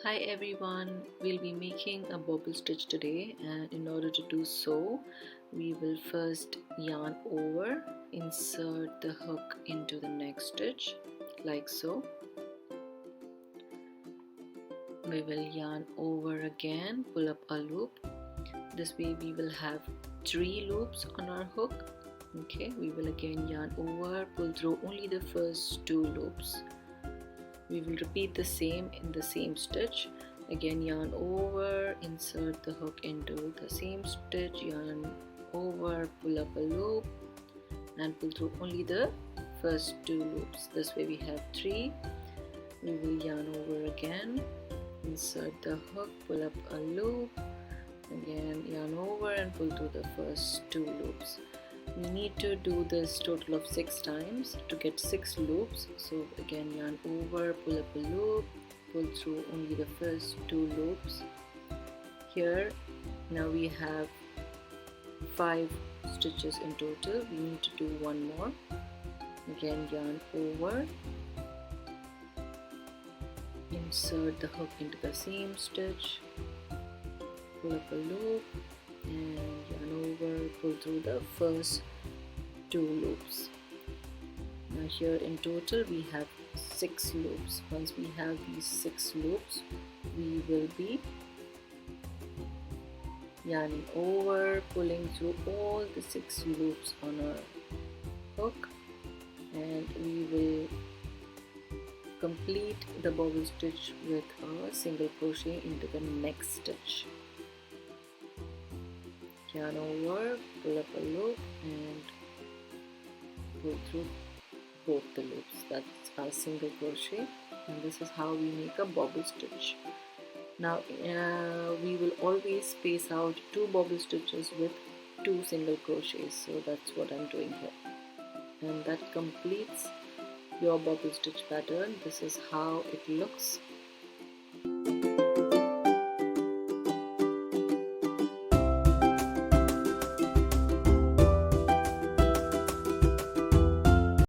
Hi everyone, we'll be making a bobble stitch today, and in order to do so we will first yarn over, insert the hook into the next stitch like so. We will yarn over again, pull up a loop. This way we will have 3 loops on our hook. Okay, we will again yarn over, pull through only the first 2 loops. We will repeat the same in the same stitch. Again yarn over, insert the hook into the same stitch, yarn over, pull up a loop and pull through only the first 2 loops. This way we have 3. We will yarn over again, insert the hook, pull up a loop, again yarn over and pull through the first 2 loops. We need to do this total of 6 times to get 6 loops. So again yarn over, pull up a loop, pull through only the first 2 loops. Here now we have 5 stitches in total. We need to do one more. Again yarn over, insert the hook into the same stitch, pull up a loop and yarn over, pull through the first 2 loops. Now here in total we have 6 loops. Once we have these 6 loops, we will be yarning over, pulling through all the 6 loops on our hook, and we will complete the bobble stitch with a single crochet into the next stitch. Yarn over, pull up a loop and pull through both the loops. That's our single crochet, and this is how we make a bobble stitch. Now we will always space out 2 bobble stitches with 2 single crochets, so that's what I'm doing here, and that completes your bobble stitch pattern. This is how it looks